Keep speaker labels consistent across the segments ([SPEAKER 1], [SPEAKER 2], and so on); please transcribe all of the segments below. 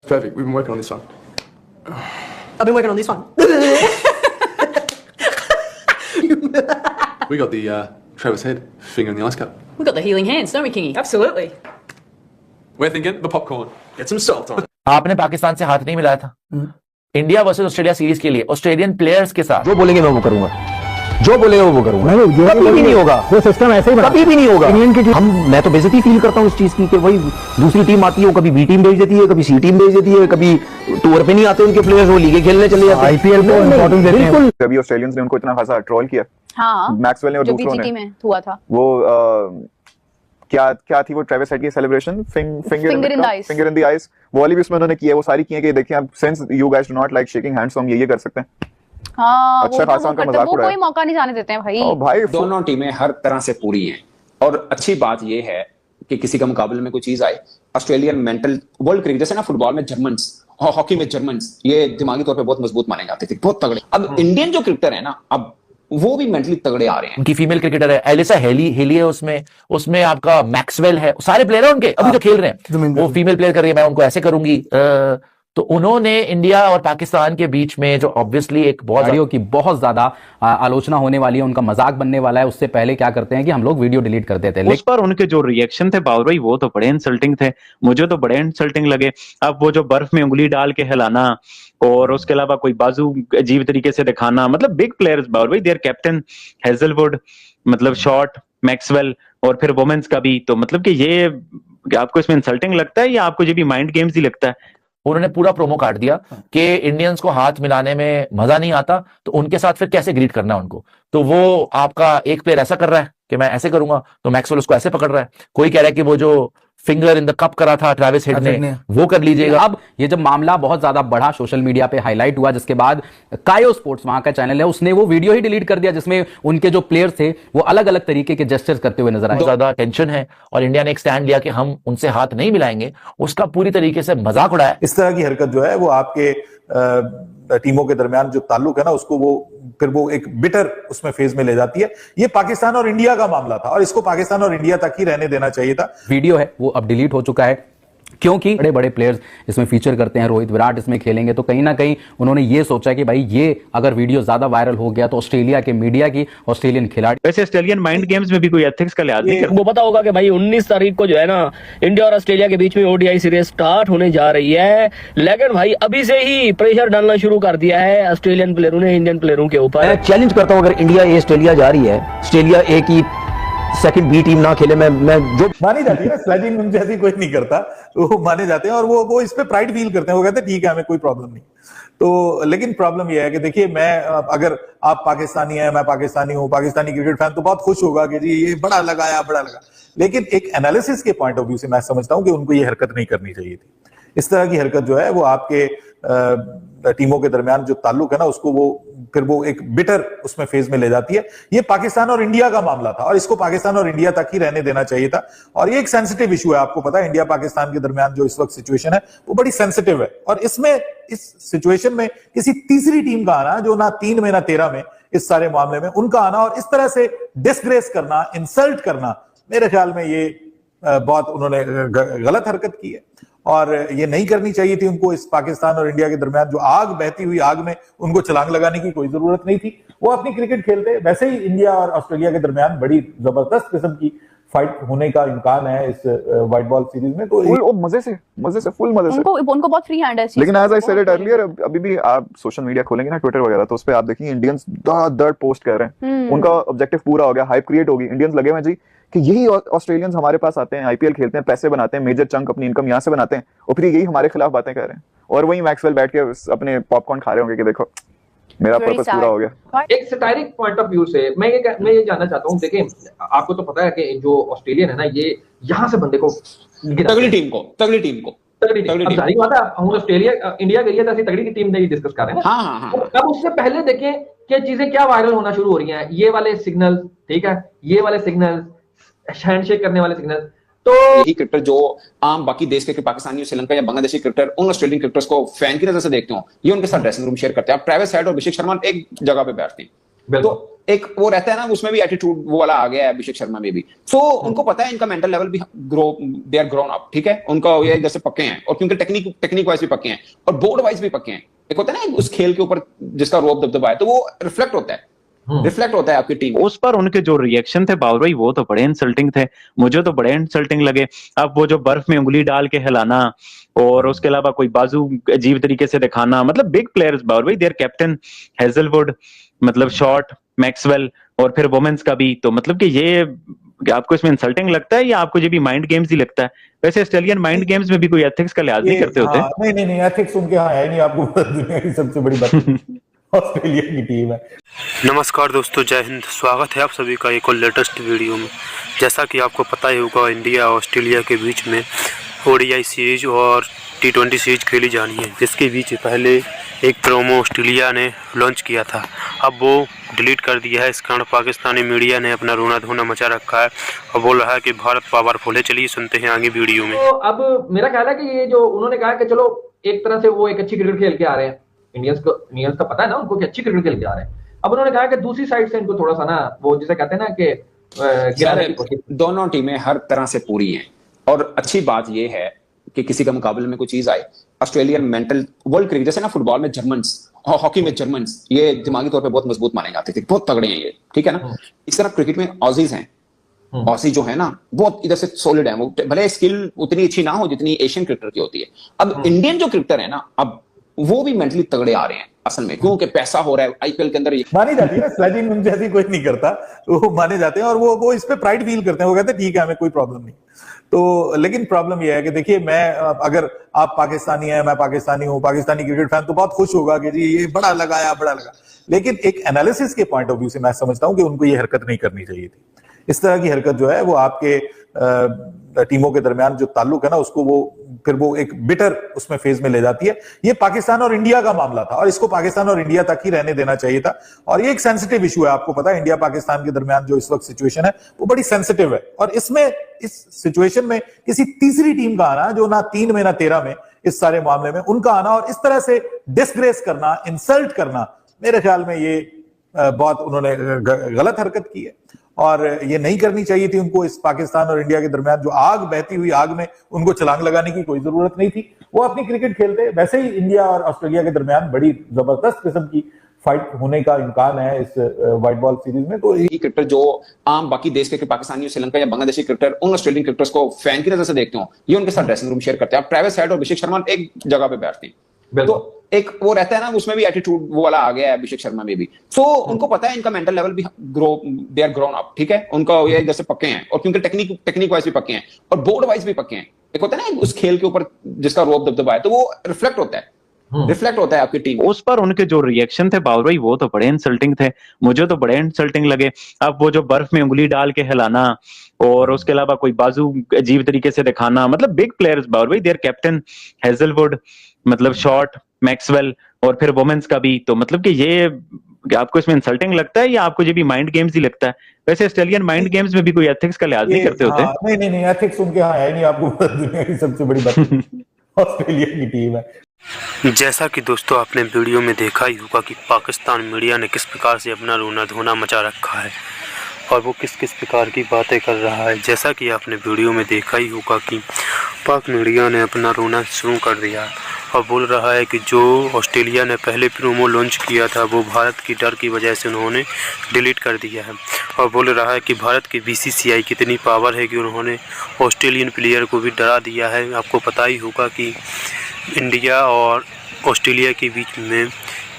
[SPEAKER 1] Perfect. We've been working on this one.
[SPEAKER 2] I've been working on this one.
[SPEAKER 1] We got the Travis Head finger in the ice cup.
[SPEAKER 3] We've got the healing hands, don't we, Kingy?
[SPEAKER 2] Absolutely.
[SPEAKER 1] We're thinking the popcorn. Get some salt on it.
[SPEAKER 4] आपने पाकिस्तान से हाथ नहीं मिलाया था India versus Australia series के लिए Australian players के साथ
[SPEAKER 5] जो बोलेंगे मैं वो करूंगा, जो बोलेगा वो करूंगा। कभी भी नहीं होगा वो सिस्टम ऐसे ही कभी भी नहीं होगा। मैं तो बेइज्जती फील करता हूँ इस चीज की कि वही दूसरी टीम आती है, वो कभी बी टीम भेज देती है, कभी सी टीम भेज देती है, कभी टूर पे नहीं आते उनके प्लेयर्स, वो लीगे खेलने चले जाते हैं। आईपीएल को इंपॉर्टेंस देते हैं। बिल्कुल,
[SPEAKER 6] अभी ऑस्ट्रेलियंस ने उनको इतना खासा ट्रोल किया।
[SPEAKER 7] हाँ,
[SPEAKER 6] मैक्सवेल ने और
[SPEAKER 7] जो
[SPEAKER 6] दूसरों
[SPEAKER 7] बीजीटी
[SPEAKER 6] ने
[SPEAKER 7] में हुआ था
[SPEAKER 6] वो क्या थी वो ट्रेविस हेड की celebration finger in the eyes वो वाली भी उसमें उन्होंने की है। वो सारी की है कि देखिए आप since you guys do not like shaking hands तो हम ये कर सकते हैं।
[SPEAKER 7] हाँ,
[SPEAKER 6] अच्छा खासा उनका मजाक उड़ाया।
[SPEAKER 7] वो कोई मौका नहीं जाने देते हैं भाई।
[SPEAKER 6] भाई
[SPEAKER 8] दोनों टीमें हर तरह से पूरी हैं और अच्छी बात ये है कि किसी का मुकाबले में कोई चीज आए, ऑस्ट्रेलियन मेंटल वर्ल्ड क्रिकेट जैसे ना फुटबॉल में जर्मन्स, हॉकी में जर्मन्स, ये दिमागी तौर पे बहुत मजबूत माने जाते थे, बहुत तगड़े। अब इंडियन जो क्रिकेटर है ना, अब वो भी मेंटली तगड़े आ रहे हैं।
[SPEAKER 4] उनकी फीमेल क्रिकेटर है एलिसा हेली है, उसमें आपका मैक्सवेल है, सारे प्लेयर हैं उनके अभी तो खेल रहे हैं। वो फीमेल प्लेयर कर रही है, मैं उनको ऐसे करूंगी। तो उन्होंने इंडिया और पाकिस्तान के बीच में जो ऑब्वियसली एक
[SPEAKER 9] वीडियो की बहुत ज्यादा आलोचना होने वाली है, उनका मजाक बनने वाला है, उससे पहले क्या करते हैं कि हम लोग वीडियो डिलीट कर देते हैं।
[SPEAKER 10] उस पर उनके जो रिएक्शन थे बाबर भाई, वो तो बड़े इंसल्टिंग थे, मुझे तो बड़े इंसल्टिंग लगे। अब वो जो बर्फ में उंगली डाल के हिलाना और उसके अलावा कोई बाजू अजीब तरीके से दिखाना, मतलब बिग प्लेयर्स बाबर भाई, देयर कैप्टन हेजलवुड, मतलब शॉर्ट, मैक्सवेल और फिर वुमेन्स का भी, तो मतलब कि ये आपको इसमें इंसल्टिंग लगता है या आपको ये भी माइंड गेम्स ही लगता है?
[SPEAKER 4] उन्होंने पूरा प्रोमो काट दिया कि इंडियंस को हाथ मिलाने में मजा नहीं आता, तो उनके साथ फिर कैसे ग्रीट करना है उनको। तो वो आपका एक प्लेयर ऐसा कर रहा है कि मैं ऐसे करूंगा, तो मैक्सवेल उसको ऐसे पकड़ रहा है। कोई कह रहा है कि वो जो फिंगर इन द कप करा था ट्रेविस हेड ने, वो कर लीजिएगा।
[SPEAKER 9] अब ये जब मामला बहुत ज्यादा बढ़ा, सोशल मीडिया पे हाईलाइट हुआ, जिसके बाद कायो स्पोर्ट्स वहां का चैनल है, उसने वो वीडियो ही डिलीट कर दिया जिसमें उनके जो प्लेयर थे वो अलग अलग तरीके के जेस्चर्स करते हुए नजर आए।
[SPEAKER 4] ज्यादा टेंशन है और इंडिया ने एक स्टैंड लिया कि हम उनसे हाथ नहीं मिलाएंगे, उसका पूरी तरीके से मजाक उड़ाया।
[SPEAKER 11] इस तरह की हरकत जो है वो आपके टीमों के दरमियान जो ताल्लुक है ना, उसको वो एक बिटर उसमें फेज में ले जाती है। ये पाकिस्तान और इंडिया का मामला था और इसको पाकिस्तान और इंडिया तक ही रहने देना चाहिए था।
[SPEAKER 9] वीडियो है वो अब डिलीट हो चुका है क्योंकि बड़े बड़े प्लेयर्स इसमें फीचर करते हैं, रोहित विराट इसमें खेलेंगे, तो कहीं ना कहीं उन्होंने ये सोचा कि भाई ये अगर वीडियो ज्यादा वायरल हो गया तो ऑस्ट्रेलिया के मीडिया की, ऑस्ट्रेलियन खिलाड़ी,
[SPEAKER 10] वैसे ऑस्ट्रेलियन माइंड गेम्स में भी कोई एथिक्स का लिहाज नहीं,
[SPEAKER 12] वो पता होगा कि भाई 19 तारीख को जो है ना इंडिया और ऑस्ट्रेलिया के बीच में ओडीआई सीरीज स्टार्ट होने जा रही है, लेकिन भाई अभी से ही प्रेशर डालना शुरू कर दिया है ऑस्ट्रेलियन प्लेयरों ने इंडियन प्लेयरों के ऊपर।
[SPEAKER 5] मैं चैलेंज करता हूं, अगर इंडिया ए ऑस्ट्रेलिया जा रही है, ऑस्ट्रेलिया ए की सेकंड बी टीम ना खेले, मैं जो
[SPEAKER 11] मानी जाती है ना, स्लेजिंग उन जैसी कोई नहीं करता, वो माने जाते हैं और वो इस पे प्राइड फील करते हैं। वो कहते हैं ठीक है, हमें कोई प्रॉब्लम नहीं। तो लेकिन प्रॉब्लम यह है कि देखिए, मैं अगर आप पाकिस्तानी हैं, मैं पाकिस्तानी हूं, पाकिस्तानी क्रिकेट फैन, तो बहुत खुश होगा कि जी ये बड़ा लगा। लेकिन एक एनालिसिस के पॉइंट ऑफ व्यू से मैं समझता हूं कि उनको ये हरकत नहीं करनी चाहिए थी। इस तरह की हरकत जो है वो आपके टीमों के दरमियान जो ताल्लुक है ना, उसको वो एक बिटर उसमें फेज में ले जाती है। ये पाकिस्तान और इंडिया का मामला था और इसको पाकिस्तान और इंडिया तक ही रहने देना चाहिए था। और ये एक सेंसिटिव इशू है, आपको पता है इंडिया पाकिस्तान के दरमियान जो इस वक्त सिचुएशन है वो बड़ी सेंसिटिव है। और इस सिचुएशन में किसी तीसरी टीम का आना, जो ना 3 में ना 13 में, इस सारे मामले में उनका आना और इस तरह से डिसग्रेस करना, इंसल्ट करना, मेरे ख्याल में ये बहुत उन्होंने गलत हरकत की है और ये नहीं करनी चाहिए थी उनको। इस पाकिस्तान और इंडिया के दरमियान जो आग बहती हुई आग में उनको छलांग लगाने की कोई जरूरत नहीं थी। वो अपनी क्रिकेट खेलते। वैसे ही इंडिया और ऑस्ट्रेलिया के दरमियान बड़ी जबरदस्त किस्म की फाइट होने का इम्कान है इस व्हाइट बॉल सीरीज में। तो
[SPEAKER 6] मजे से फुल मजे से
[SPEAKER 7] उनको बहुत फ्री हैंड है।
[SPEAKER 6] लेकिन as I said it earlier, अभी भी आप सोशल मीडिया खोलेंगे ना, ट्विटर वगैरह, तो उस पे आप देखिए इंडियंस दर पोस्ट कर रहे हैं। उनका ऑब्जेक्टिव पूरा हो गया, हाइप क्रिएट होगी, इंडियंस लगे हुए जी कि यही ऑस्ट्रेलियंस हमारे पास आते हैं, आईपीएल खेलते हैं, पैसे बनाते हैं, मेजर चंक अपनी इनकम यहाँ से बनाते हैं और फिर यही हमारे खिलाफ बातें कर रहे हैं। और वही मैक्सवेल बैठ के अपने पॉपकॉर्न खा रहे होंगे कि देखो मेरा पर्पस पूरा हो गया।
[SPEAKER 13] एक सटायरिक पॉइंट ऑफ व्यू से मैं ये जानना चाहता हूँ, देखिए आपको तो पता है कि जो ऑस्ट्रेलियन है ना, ये यहाँ से बंदे को
[SPEAKER 8] तगड़ी टीम को
[SPEAKER 13] हम ऑस्ट्रेलिया इंडिया गई है तो तगड़ी की टीम नहीं डिस्कस कर रहे हैं।
[SPEAKER 8] हाँ।
[SPEAKER 13] अब उससे पहले देखें कि चीजें क्या वायरल होना शुरू हो रही हैं। ये वाले सिग्नल, ठीक है, ये वाले सिग्नल, हैंडशेक करने वाले सिग्नल, तो
[SPEAKER 8] यही क्रिकेटर जो आम बाकी देश के पाकिस्तानी, श्रीलंका या बांग्लादेशी क्रिकेटर उन ऑस्ट्रेलियन क्रिकेटर्स को फैन की नजर से देखते हो, ये उनके साथ ड्रेसिंग रूम शेयर करते हैं। अब ट्रेविस हेड और अभिषेक शर्मा एक जगह पे बैठते हैं, तो एक वो रहता है ना, उसमें भी एटीट्यूड वो वाला आ गया है अभिषेक शर्मा में भी। सो उनको पता है इनका मेंटल लेवल भी दे आर ग्रोन अप, ठीक है, उनका ये जैसे पक्के हैं, और क्योंकि टेक्निक वाइज भी पक्के हैं और बोर्ड वाइज भी पक्के हैं। एक होता है ना उस खेल के ऊपर जिसका रोब दबदबा है, तो वो रिफ्लेक्ट होता है आपकी टीम।
[SPEAKER 10] उस पर उनके जो रिएक्शन थे बाबर भाई वो तो बड़े इंसल्टिंग थे, मुझे तो बड़े इंसल्टिंग लगे। अब वो जो बर्फ में उंगली डाल के हिलाना और उसके अलावा कोई बाजू अजीब तरीके से दिखाना, मतलब बिग प्लेयर्स बाबर भाई, देयर कैप्टन हेजलवुड, मतलब शॉर्ट, मैक्सवेल और फिर वुमेन्स का भी, तो मतलब कि ये आपको इसमें इंसल्टिंग लगता है या आपको ये भी माइंड गेम्स ही लगता है? वैसे ऑस्ट्रेलियन माइंड गेम्स में भी कोई एथिक्स का लिहाज नहीं करते होते?
[SPEAKER 11] नहीं, एथिक्स उनके यहाँ है नहीं। आपको दुनिया की सबसे बड़ी बात ऑस्ट्रेलिया की टीम है।
[SPEAKER 3] नमस्कार दोस्तों, जय हिंद। स्वागत है आप सभी का एक और लेटेस्ट वीडियो में। जैसा कि आपको पता ही होगा, इंडिया और ऑस्ट्रेलिया के बीच में ओडीआई सीरीज और T20 सीरीज खेली जानी है, जिसके बीच पहले एक प्रोमो ऑस्ट्रेलिया ने लॉन्च किया था, अब वो डिलीट कर दिया है। इस कारण पाकिस्तानी मीडिया ने अपना रोना धोना मचा रखा है और बोल रहा है कि भारत पावरफुल है। चलिए सुनते हैं आगे वीडियो में।
[SPEAKER 13] तो अब मेरा ख्याल है कि ये जो उन्होंने कहा कि चलो एक तरह से वो एक अच्छी क्रिकेट खेल के आ रहे हैं, इंडियंस का पता है ना उनको कि अच्छी क्रिकेट खेल के आ रहे हैं। अब उन्होंने कहा कि दूसरी साइड से इनको थोड़ा सा ना वो जिसे कहते हैं ना कि
[SPEAKER 8] दोनों टीमें हर तरह से पूरी हैं, और अच्छी बात यह है कि किसी का मुकाबले में कोई चीज आए, ऑस्ट्रेलियन मेंटल वर्ल्ड क्रिकेट, जैसे ना फुटबॉल में जर्मन्स, हॉकी में जर्मन्स, ये दिमागी तौर पे बहुत मजबूत माने जाते थे, बहुत तगड़े हैं ये, ठीक है ना। इस तरह क्रिकेट में ऑजीज हैं, ऑसी जो है ना बहुत इधर से सॉलिड है, वो भले स्किल उतनी अच्छी ना हो जितनी एशियन क्रिकेटर की होती है। अब इंडियन जो क्रिकेटर है ना, अब वो भी मेंटली तगड़े आ रहे हैं असल में, क्योंकि पैसा हो रहा है आईपीएल के अंदर।
[SPEAKER 11] मानी जाती है ना, स्लेजिंग उनसे ऐसी कोई नहीं करता, वो माने जाते हैं और वो इस पे प्राइड फील करते हैं। वो कहते हैं ठीक है, हमें कोई प्रॉब्लम नहीं। तो लेकिन प्रॉब्लम यह है कि देखिए, मैं अगर आप पाकिस्तानी हैं, मैं पाकिस्तानी हूं, पाकिस्तानी क्रिकेट फैन तो बहुत खुश होगा कि जी ये बड़ा लगा। लेकिन एक एनालिसिस के पॉइंट ऑफ व्यू से मैं समझता हूं कि उनको ये हरकत नहीं करनी चाहिए थी। इस तरह की हरकत जो है वो आपके टीमों के दरमियान जो ताल्लुक है ना, उसको वो एक बिटर उसमें फेज में ले जाती है। ये पाकिस्तान और इंडिया का मामला था और इसको पाकिस्तान और इंडिया तक ही रहने देना चाहिए था। और ये एक सेंसिटिव इशू है, आपको पता है इंडिया पाकिस्तान के दरमियान जो इस वक्त सिचुएशन है वो बड़ी सेंसिटिव है। और इसमें इस सिचुएशन में किसी तीसरी टीम का आना, जो ना 3 में ना 13 में, इस सारे मामले में उनका आना और इस तरह से डिसग्रेस करना, इंसल्ट करना, मेरे ख्याल में ये बहुत उन्होंने गलत हरकत की है और ये नहीं करनी चाहिए थी उनको। इस पाकिस्तान और इंडिया के दरमियान जो आग बहती हुई आग में उनको छलांग लगाने की कोई जरूरत नहीं थी। वो अपनी क्रिकेट खेलते। वैसे ही इंडिया और ऑस्ट्रेलिया के दरमियान बड़ी जबरदस्त किस्म की फाइट होने का इम्कान है इस व्हाइट बॉल सीरीज में। तो
[SPEAKER 8] ये क्रिकेटर जो आम बाकी देश के पाकिस्तानी, श्रीलंका या बांग्लादेशी क्रिकेटर उन ऑस्ट्रेलियन क्रिकेटर्स को फैन की नजर से देखते हो, ये उनके साथ ड्रेसिंग रूम शेयर करते हैं। अब ट्रेविस हेड और अभिषेक शर्मा एक जगह पे बैठते हैं, तो एक वो रहता है ना, उसमें भी एटीट्यूड वो वाला आ गया है अभिषेक शर्मा में भी। सो उनको पता है इनका मेंटल लेवल भी दे आर ग्रोन अप, ठीक है, उनका ये जैसे पक्के हैं, और क्योंकि टेक्निक वाइज भी पक्के हैं और बोर्ड वाइज भी पक्के हैं। एक होता है ना उस खेल के ऊपर जिसका रोब दबदबा है, तो वो रिफ्लेक्ट होता है आपकी टीम।
[SPEAKER 10] उस पर उनके जो रिएक्शन थे बाबर भाई वो तो बड़े इंसल्टिंग थे, मुझे तो बड़े इंसल्टिंग लगे। अब वो जो बर्फ में उंगली डाल के हिलाना और उसके अलावा कोई बाजू अजीब तरीके से दिखाना, मतलब बिग प्लेयर्स बाबर भाई, देयर कैप्टन हेजलवुड, मतलब शॉर्ट, मैक्सवेल और फिर वुमेन्स का भी, तो मतलब कि ये आपको इसमें इंसल्टिंग लगता है या आपको ये भी माइंड गेम्स ही लगता है? वैसे ऑस्ट्रेलियन माइंड गेम्स में भी कोई एथिक्स का लिहाज नहीं करते होते?
[SPEAKER 11] नहीं, एथिक्स उनके यहाँ है नहीं। आपको दुनिया की सबसे बड़ी बात ऑस्ट्रेलिया की टीम है।
[SPEAKER 3] जैसा कि दोस्तों आपने वीडियो में देखा ही होगा कि पाकिस्तान मीडिया ने किस प्रकार से अपना रोना धोना मचा रखा है और वो किस प्रकार की बातें कर रहा है। जैसा कि आपने वीडियो में देखा ही होगा कि पाक मीडिया ने अपना रोना शुरू कर दिया और बोल रहा है कि जो ऑस्ट्रेलिया ने पहले प्रोमो लॉन्च किया था वो भारत की डर की वजह से उन्होंने डिलीट कर दिया है, और बोल रहा है कि भारत की BCCI कितनी पावर है कि उन्होंने ऑस्ट्रेलियन प्लेयर को भी डरा दिया है। आपको पता ही होगा कि इंडिया और ऑस्ट्रेलिया के बीच में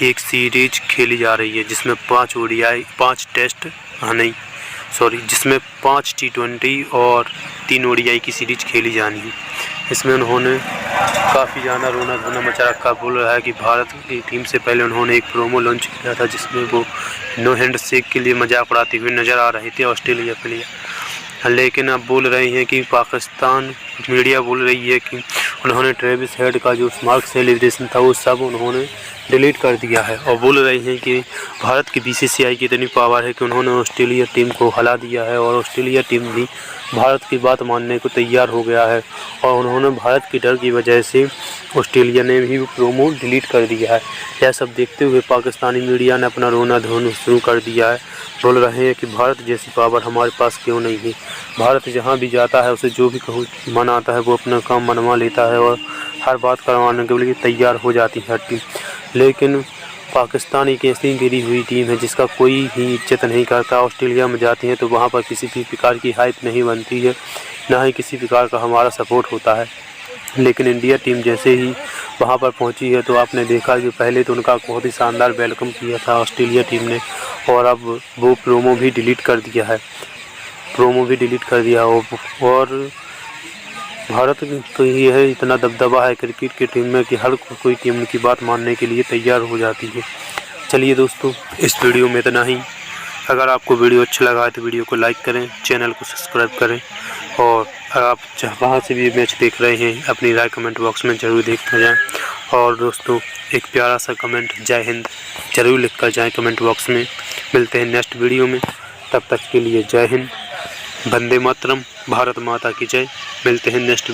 [SPEAKER 3] एक सीरीज खेली जा रही है जिसमें 5 ODI, 5 टेस्ट, जिसमें 5 T20 और 3 ODI की सीरीज खेली जानी है। इसमें उन्होंने काफ़ी ज़्यादा रोना धोना मचा रखा। बोल रहा है कि भारत की टीम से पहले उन्होंने एक प्रोमो लॉन्च किया था जिसमें वो नो हैंड शेक के लिए मजाक उड़ाते हुए नज़र आ रहे थे ऑस्ट्रेलिया प्लेयर। लेकिन अब बोल रहे हैं कि पाकिस्तान मीडिया बोल रही है कि उन्होंने ट्रेविस हेड का जो स्मार्ट सेलिब्रेशन था वो सब उन्होंने डिलीट कर दिया है, और बोल रहे हैं कि भारत की BCCI की इतनी पावर है कि उन्होंने ऑस्ट्रेलिया टीम को हरा दिया है और ऑस्ट्रेलिया टीम भी भारत की बात मानने को तैयार हो गया है और उन्होंने भारत के डर की वजह से ऑस्ट्रेलिया ने भी प्रोमो डिलीट कर दिया है। यह सब देखते हुए पाकिस्तानी मीडिया ने अपना रोना धोना शुरू कर दिया है। बोल रहे हैं कि भारत जैसी पावर हमारे पास क्यों नहीं है। भारत जहां भी जाता है उसे जो भी मन आता है वो अपना काम मनवा लेता है और हर बात करवाने के लिए तैयार हो जाती है टीम। लेकिन पाकिस्तान एक ऐसी गिरी हुई टीम है जिसका कोई भी इज्जत नहीं करता। ऑस्ट्रेलिया में जाती है तो वहाँ पर किसी भी प्रकार की हाइप नहीं बनती है, ना ही किसी प्रकार का हमारा सपोर्ट होता है। लेकिन इंडिया टीम जैसे ही वहाँ पर पहुँची है तो आपने देखा कि पहले तो उनका बहुत ही शानदार वेलकम किया था ऑस्ट्रेलिया टीम ने और अब वो प्रोमो भी डिलीट कर दिया है। और भारत तो ये है, इतना दबदबा है क्रिकेट की टीम में कि हर कोई टीम उनकी बात मानने के लिए तैयार हो जाती है। चलिए दोस्तों, इस वीडियो में इतना ही। अगर आपको वीडियो अच्छा लगा है तो वीडियो को लाइक करें, चैनल को सब्सक्राइब करें और अगर आप जहाँ से भी मैच देख रहे हैं अपनी राय कमेंट बॉक्स में ज़रूर देखते जाएँ। और दोस्तों एक प्यारा सा कमेंट जय हिंद ज़रूर लिख कर जाएँ कमेंट बॉक्स में। मिलते हैं नेक्स्ट वीडियो में, तब तक के लिए जय हिंद, वंदे मातरम, भारत माता की जय। मिलते हैं नेक्स्ट